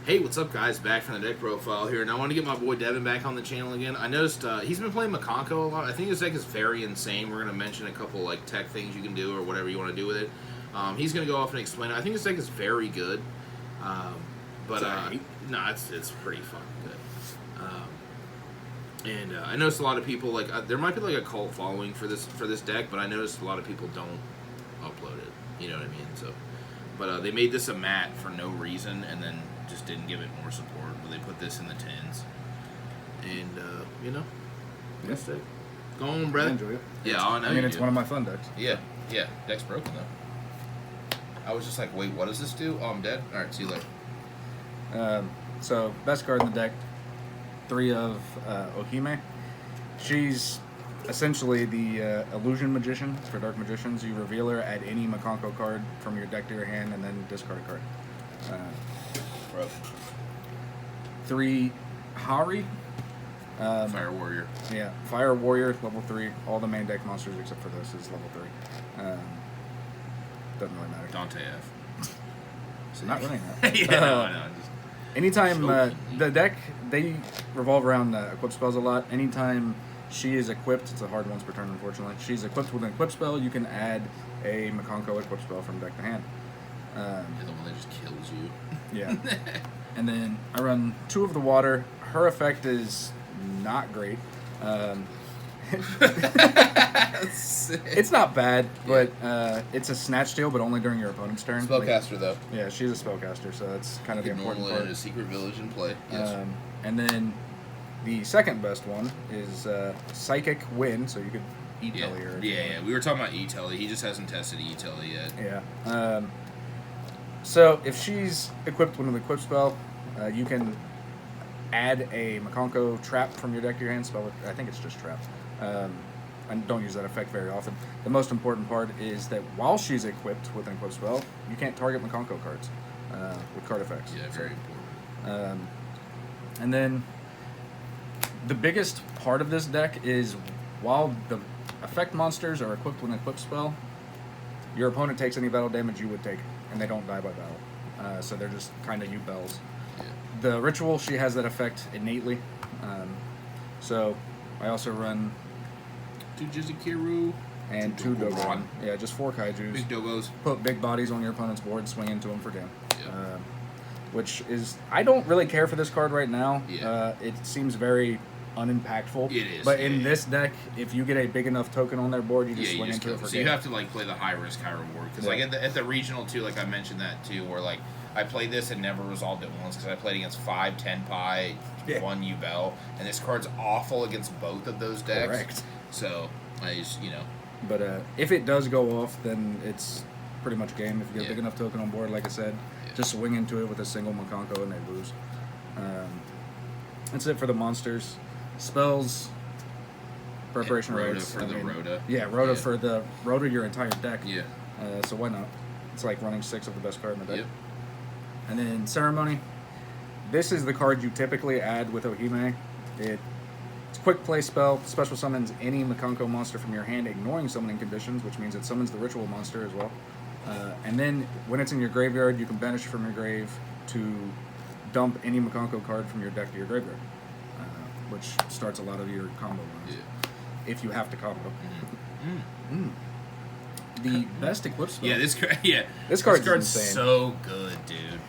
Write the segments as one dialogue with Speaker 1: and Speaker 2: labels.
Speaker 1: Hey, what's up, guys? Back from the deck profile here, and I want to get my boy Devin back on the channel again. I noticed he's been playing Mikanko a lot. I think his deck is very insane. We're going to mention a couple like tech things you can do or whatever you want to do with it. He's going to go off and explain it. I think his deck is very good, but no, it's pretty fucking good. And I noticed a lot of people like there might be like a cult following for this deck, but I noticed a lot of people don't upload it. You know what I mean? So, but they made this a mat for no reason, and then just didn't give it more support, but they put this in the tins. And, you know, that's it. Go on, brother.
Speaker 2: I enjoy it.
Speaker 1: Yeah, I know.
Speaker 2: I mean,
Speaker 1: you
Speaker 2: it's
Speaker 1: do.
Speaker 2: one of my fun decks.
Speaker 1: Yeah. Deck's broken, though. I was just like, wait, what does this do? Oh, I'm dead? Alright, see you later.
Speaker 2: So, best card in the deck, 3 of Ohime. She's essentially the illusion magician for Dark Magicians. You reveal her, add any Mikanko card from your deck to your hand, and then discard a card. 3 Hari.
Speaker 1: Fire Warrior.
Speaker 2: Yeah, Fire Warrior, level 3. All the main deck monsters except for this is level 3. Doesn't really matter.
Speaker 1: Dante F.
Speaker 2: So not really that.
Speaker 1: Yeah, no. Just
Speaker 2: Anytime
Speaker 1: choking.
Speaker 2: the deck, they revolve around equip spells a lot. Anytime she is equipped, it's a hard once per turn, unfortunately. She's equipped with an equip spell, you can add a Mikanko equip spell from deck to hand.
Speaker 1: You're the one that just kills you.
Speaker 2: Yeah. And then I run 2 of the water. Her effect is not great. It's not bad, but it's a snatch steal, but only during your opponent's turn.
Speaker 1: Spellcaster, though.
Speaker 2: Yeah, she's a spellcaster, so that's kind of the important
Speaker 1: Normally
Speaker 2: part.
Speaker 1: in a secret village and play. Yes.
Speaker 2: And then the second best one is Psychic Wind, so you could E-Telly her.
Speaker 1: Yeah. We were talking about E-Telly. He just hasn't tested E-Telly yet.
Speaker 2: Yeah. So if she's equipped with an equip spell, you can add a Mikanko trap from your deck to your hand. Spell it. I think it's just trap. And don't use that effect very often. The most important part is that while she's equipped with an equip spell, you can't target Mikanko cards with card effects.
Speaker 1: Yeah, very important.
Speaker 2: And then the biggest part of this deck is while the effect monsters are equipped with an equip spell, your opponent takes any battle damage you would take, and they don't die by battle. So they're just kind of bells.
Speaker 1: Yeah.
Speaker 2: The ritual, she has that effect innately. So I also run
Speaker 1: 2 Jizukiru.
Speaker 2: and 2 Dogon. Yeah, just 4 kaijus.
Speaker 1: Big Dogos.
Speaker 2: Put big bodies on your opponent's board, swing into them for game.
Speaker 1: Yeah.
Speaker 2: Which is, I don't really care for this card right now.
Speaker 1: Yeah.
Speaker 2: It seems very unimpactful.
Speaker 1: It is.
Speaker 2: But in this deck, if you get a big enough token on their board, you just swing into it for
Speaker 1: So
Speaker 2: game.
Speaker 1: you have to like play the high risk, high reward. Because like at the regional too, like I mentioned that too, where like I played this and never resolved it once because I played against 5, 10 Pi, 1 Ubel, and this card's awful against both of those decks.
Speaker 2: Correct.
Speaker 1: So I just
Speaker 2: But if it does go off, then it's pretty much game. If you get a big enough token on board, like I said, just swing into it with a single Mikanko and they lose. That's it for the monsters. Spells, preparation
Speaker 1: Rhoda
Speaker 2: rites.
Speaker 1: for the Rhoda.
Speaker 2: Yeah, Rhoda for the Rhoda your entire deck.
Speaker 1: Yeah.
Speaker 2: So why not? It's like running 6 of the best card in the deck.
Speaker 1: Yep.
Speaker 2: And then Ceremony. This is the card you typically add with Ohime. It's a quick play spell. Special summons any Mikanko monster from your hand, ignoring summoning conditions, which means it summons the ritual monster as well. And then when it's in your graveyard, you can banish from your grave to dump any Mikanko card from your deck to your graveyard, which starts a lot of your combo runs.
Speaker 1: Yeah.
Speaker 2: If you have to combo. The best equip spell.
Speaker 1: Yeah, this card's
Speaker 2: insane.
Speaker 1: so good, dude.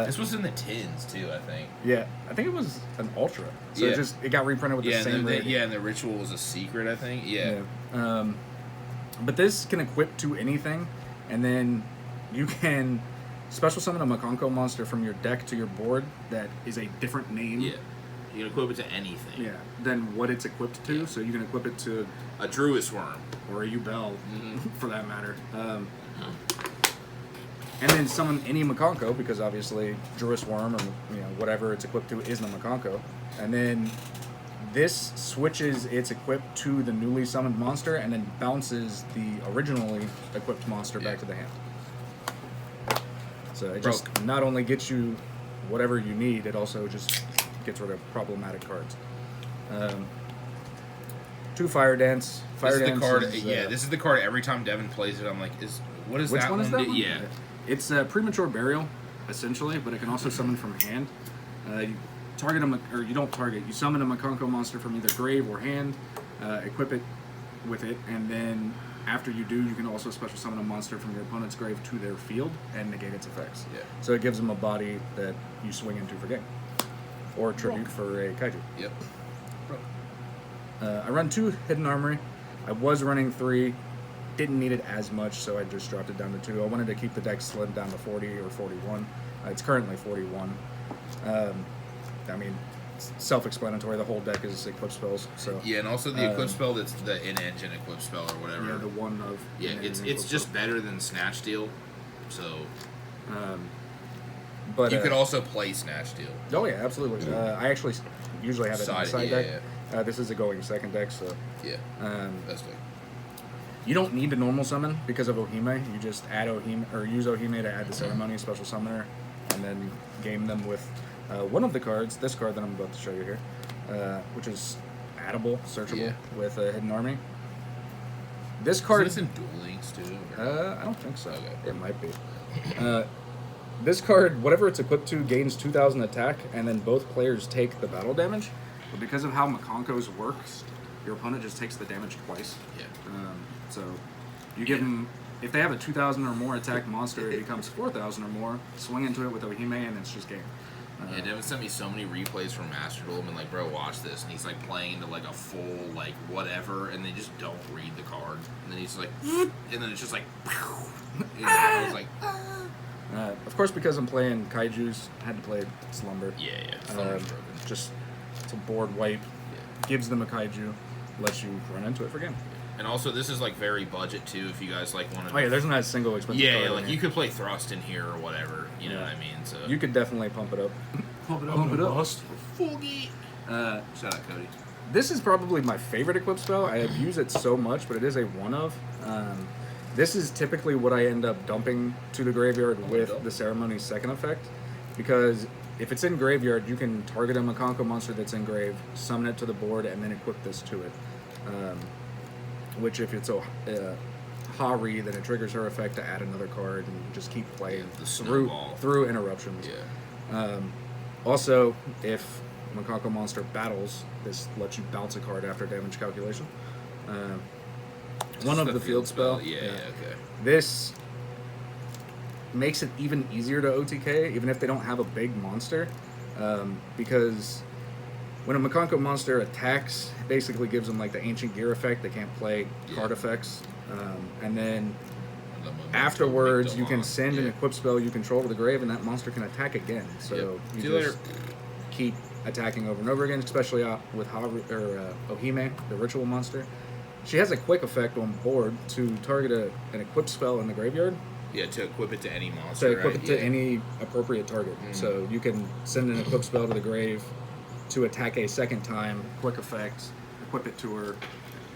Speaker 1: This was in the tins too, I think.
Speaker 2: Yeah, I think it was an ultra. So it got reprinted with the same rating.
Speaker 1: and the ritual was a secret, I think. Yeah.
Speaker 2: But this can equip to anything, and then you can special summon a Mikanko monster from your deck to your board that is a different name.
Speaker 1: Yeah. You can equip it to anything.
Speaker 2: Yeah. Than what it's equipped to. So you can equip it to
Speaker 1: A Druid's Worm.
Speaker 2: or a Ubel, for that matter. And then summon any Mikanko, because obviously Druid's Worm or whatever it's equipped to isn't a Mikanko. And then this switches its equipped to the newly summoned monster and then bounces the originally equipped monster back to the hand. So it just not only gets you whatever you need, it also just gets rid of problematic cards. 2 Fire Dance.
Speaker 1: This is the
Speaker 2: Dance
Speaker 1: card.
Speaker 2: is,
Speaker 1: This is the card. Every time Devin plays it, I'm like, what is
Speaker 2: which
Speaker 1: that
Speaker 2: one is that one?
Speaker 1: Yeah.
Speaker 2: It's Premature Burial. essentially, but it can also summon from hand. You target them, or you don't target. You summon a Mikanko monster from either grave or hand, equip it with it, and then after you do, you can also special summon a monster from your opponent's grave to their field and negate its effects.
Speaker 1: Yeah.
Speaker 2: So it gives them a body that you swing into for game, or tribute for a kaiju.
Speaker 1: Yep.
Speaker 2: I run 2 Hidden Armory. I was running 3. Didn't need it as much, so I just dropped it down to 2. I wanted to keep the deck slimmed down to 40 or 41. It's currently 41. I mean, self-explanatory. The whole deck is equip spells. So
Speaker 1: yeah, and also the equip spell that's the in-engine equip spell or whatever.
Speaker 2: Yeah, the one of
Speaker 1: yeah, it's just better than Snatch Steal. So,
Speaker 2: but
Speaker 1: you could also play Snatch Steal.
Speaker 2: Oh yeah, absolutely. I actually usually have it in the side deck.
Speaker 1: Yeah.
Speaker 2: This is a going second deck, so
Speaker 1: yeah, best deck.
Speaker 2: You don't need to normal summon because of Ohime. You just add Ohime or use Ohime to add the ceremony special summoner, and then game them with one of the cards. This card that I'm about to show you here, which is addable, searchable with a Hidden Army. This card.
Speaker 1: Is this in Duel Links too?
Speaker 2: I don't think so.
Speaker 1: Okay.
Speaker 2: It might be. This card, whatever it's equipped to, gains 2,000 attack, and then both players take the battle damage. But because of how Mikanko's works, your opponent just takes the damage twice.
Speaker 1: Yeah.
Speaker 2: So you give them, if they have a 2,000 or more attack monster, it becomes 4,000 or more. Swing into it with Ohime, and it's just game.
Speaker 1: Yeah, Devin sent me so many replays from Master Duel. I'm like, bro, watch this. And he's like playing into like a full like whatever, and they just don't read the card. And then he's like, and then it's just like, and I was like,
Speaker 2: of course, because I'm playing Kaijus, I had to play Slumber.
Speaker 1: yeah. Thunder's broken.
Speaker 2: Just it's a board wipe, gives them a Kaiju, lets you run into it for game.
Speaker 1: And also, this is like very budget too. If you guys like want to.
Speaker 2: Oh yeah, there's not a single expensive card.
Speaker 1: Yeah,
Speaker 2: in
Speaker 1: like
Speaker 2: here.
Speaker 1: you could play Thrust in here or whatever. You know what I mean? So
Speaker 2: You could definitely pump it up.
Speaker 1: pump it up. Full geek. Shout out Cody.
Speaker 2: This is probably my favorite equip spell. I have used it so much, but it is a one of. This is typically what I end up dumping to the graveyard with the ceremony's second effect, because if it's in graveyard, you can target a Mikanko monster that's in grave, summon it to the board, and then equip this to it. Which, if it's a Hari, then it triggers her effect to add another card, and you just keep playing through interruptions.
Speaker 1: Yeah.
Speaker 2: Also, if Mikanko monster battles, this lets you bounce a card after damage calculation. One of the field spell.
Speaker 1: Yeah, okay.
Speaker 2: This makes it even easier to OTK, even if they don't have a big monster, because when a Mikanko monster attacks, it basically gives them like the Ancient Gear effect. They can't play card effects, and then afterwards you can send an equip spell you control to the grave, and that monster can attack again. So you just keep attacking over and over again, especially with Ohime, the ritual monster. She has a quick effect on board to target an equip spell in the graveyard.
Speaker 1: Yeah, to equip it to any monster.
Speaker 2: To equip it to any appropriate target. So you can send an equip spell to the grave to attack a second time, quick effect, equip it to her,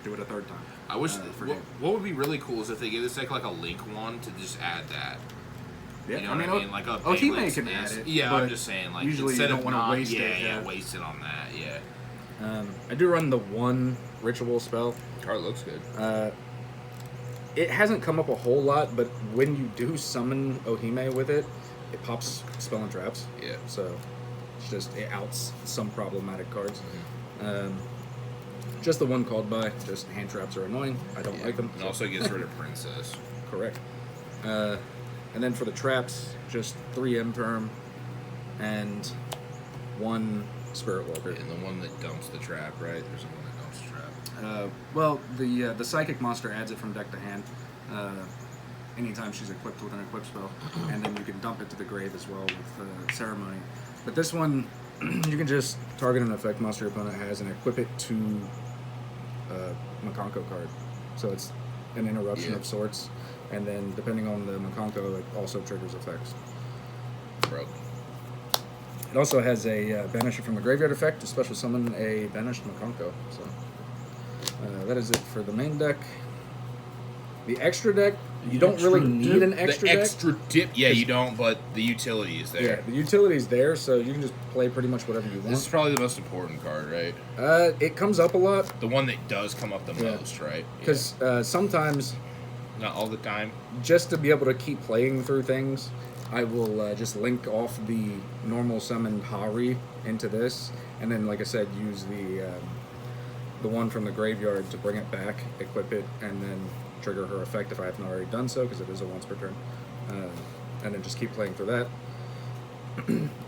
Speaker 2: do it a third time.
Speaker 1: I wish what would be really cool is if they gave this deck like a Link one to just add that.
Speaker 2: Yeah,
Speaker 1: you know what I mean? Like a
Speaker 2: Ohime can add it.
Speaker 1: Yeah, I'm just saying, like
Speaker 2: usually
Speaker 1: instead
Speaker 2: you don't
Speaker 1: of
Speaker 2: want to waste it.
Speaker 1: Yeah, waste it on that. Yeah.
Speaker 2: I do run the one ritual spell.
Speaker 1: Card looks good.
Speaker 2: It hasn't come up a whole lot, but when you do summon Ohime with it, it pops spell and traps.
Speaker 1: Yeah.
Speaker 2: So it outs some problematic cards. Just the one called by. Just hand traps are annoying. I don't like them.
Speaker 1: And also gets rid of Princess.
Speaker 2: Correct. And then for the traps, just 3 Imperm and 1 Spirit Walker.
Speaker 1: And the one that dumps the trap, right? There's one that dumps the trap.
Speaker 2: Well, the Psychic monster adds it from deck to hand. Anytime she's equipped with an equip spell, and then you can dump it to the grave as well with Ceremony. But this one, you can just target an effect monster your opponent has and equip it to Mikanko card. So it's an interruption of sorts, and then depending on the Mikanko, it also triggers effects.
Speaker 1: Bro.
Speaker 2: It also has a banish it from the graveyard effect to special summon a banished Mikanko. So that is it for the main deck. The extra deck, you don't really need an extra deck.
Speaker 1: The extra dip, yeah, you don't, but the utility is there.
Speaker 2: Yeah, the utility is there, so you can just play pretty much whatever you want.
Speaker 1: This is probably the most important card, right?
Speaker 2: It comes up a lot.
Speaker 1: The one that does come up the most, right?
Speaker 2: Because sometimes,
Speaker 1: not all the time,
Speaker 2: just to be able to keep playing through things, I will just link off the normal summoned Hari into this, and then, like I said, use the one from the graveyard to bring it back, equip it, and then trigger her effect if I haven't already done so, because it is a once per turn. And then just keep playing through that.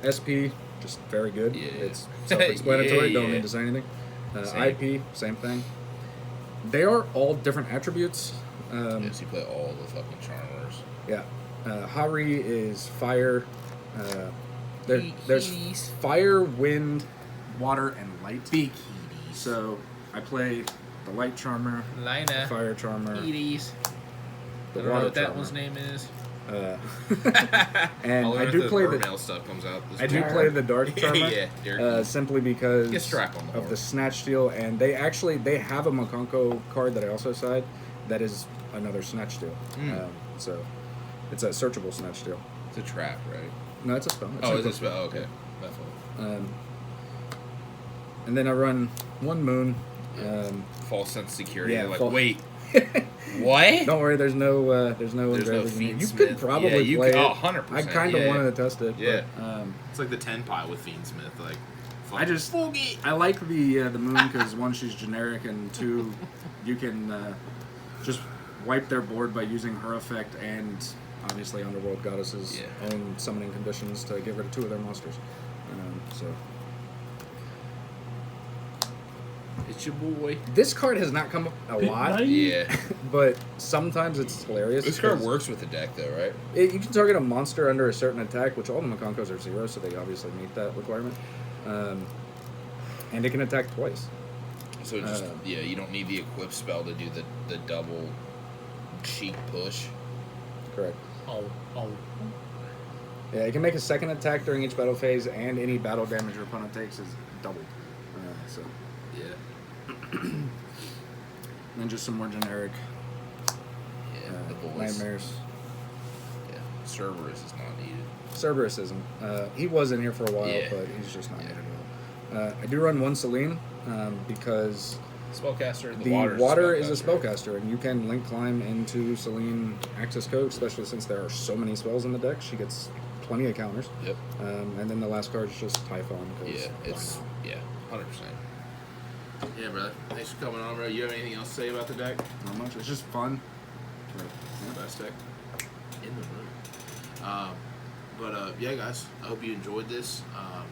Speaker 2: SP, just very good.
Speaker 1: Yeah.
Speaker 2: It's self-explanatory,
Speaker 1: Yeah,
Speaker 2: don't
Speaker 1: yeah.
Speaker 2: need to say anything.
Speaker 1: Same.
Speaker 2: IP, same thing. They are all different attributes.
Speaker 1: Yes, you play all the fucking charmers.
Speaker 2: Yeah. Hari is fire. There's
Speaker 1: Hades.
Speaker 2: fire, wind, water, and light.
Speaker 1: Big Hades.
Speaker 2: So I play the light charmer, the
Speaker 3: Lina.
Speaker 2: fire charmer,
Speaker 3: Hades.
Speaker 2: the
Speaker 3: I don't know
Speaker 2: water
Speaker 3: what that
Speaker 2: charmer.
Speaker 3: one's name is.
Speaker 2: And
Speaker 1: I'll
Speaker 2: I
Speaker 1: learn
Speaker 2: do
Speaker 1: if
Speaker 2: play
Speaker 1: the
Speaker 2: the
Speaker 1: mail stuff comes out. This
Speaker 2: I do
Speaker 1: week.
Speaker 2: play the dark charmer.
Speaker 1: Yeah, Derek.
Speaker 2: Simply because
Speaker 1: Get strap on the
Speaker 2: of the
Speaker 1: horse.
Speaker 2: snatch steal, and they have a Mikanko card that I also side that is another snatch steal.
Speaker 1: Mm.
Speaker 2: So it's a searchable snatch steal.
Speaker 1: It's a trap, right?
Speaker 2: No, it's a spell. It's
Speaker 1: Oh,
Speaker 2: a
Speaker 1: is
Speaker 2: quick
Speaker 1: it spell? Okay. That's all.
Speaker 2: And then I run one moon.
Speaker 1: False sense of security.
Speaker 2: yeah,
Speaker 1: You're like,
Speaker 2: false-
Speaker 1: wait. What?
Speaker 2: Don't worry, there's no
Speaker 1: There's no
Speaker 2: engravers in here. You
Speaker 1: Fiendsmith.
Speaker 2: could probably
Speaker 1: Yeah, you
Speaker 2: play
Speaker 1: could-
Speaker 2: it.
Speaker 1: oh, 100%,
Speaker 2: I kind of
Speaker 1: yeah.
Speaker 2: wanted to test it.
Speaker 1: Yeah.
Speaker 2: But,
Speaker 1: It's like the 10 pie with Fiendsmith. Like,
Speaker 2: I just I like the moon because one, she's generic, and two, you can just wipe their board by using her effect and obviously Underworld Goddess's
Speaker 1: Yeah.
Speaker 2: own summoning conditions to get rid of two of their monsters. So
Speaker 1: It's your boy.
Speaker 2: this card has not come up a lot,
Speaker 1: Yeah.
Speaker 2: but sometimes it's hilarious.
Speaker 1: This card
Speaker 2: 'cause
Speaker 1: works with the deck, though, right?
Speaker 2: you can target a monster under a certain attack, which all the Mikankos are 0, so they obviously meet that requirement. And it can attack twice.
Speaker 1: So it just you don't need the equip spell to do the double cheek push.
Speaker 2: Correct.
Speaker 3: Oh.
Speaker 2: Yeah, it can make a second attack during each battle phase, and any battle damage your opponent takes is doubled. So,
Speaker 1: Yeah.
Speaker 2: and then just some more generic
Speaker 1: Yeah. The voice.
Speaker 2: nightmares.
Speaker 1: Yeah. Cerberus is not needed.
Speaker 2: Cerberus isn't. He was in here for a while,
Speaker 1: Yeah.
Speaker 2: but he's just not
Speaker 1: Yeah.
Speaker 2: needed at all. I do run one Celine because
Speaker 1: Spellcaster.
Speaker 2: the water is a spellcaster, and you can link climb into Celine access code, especially since there are so many spells in the deck. She gets plenty of counters.
Speaker 1: Yep.
Speaker 2: And then the last card is just Typhon. 'Cause
Speaker 1: Yeah.
Speaker 2: why
Speaker 1: It's
Speaker 2: not?
Speaker 1: 100%. Yeah, brother. Thanks for coming on, bro. You have anything else to say about the deck?
Speaker 2: Not much. It's just fun.
Speaker 1: The best deck in the room. Yeah, guys, I hope you enjoyed this.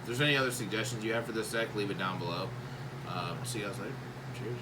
Speaker 1: If there's any other suggestions you have for this deck, leave it down below. See you guys later. Cheers.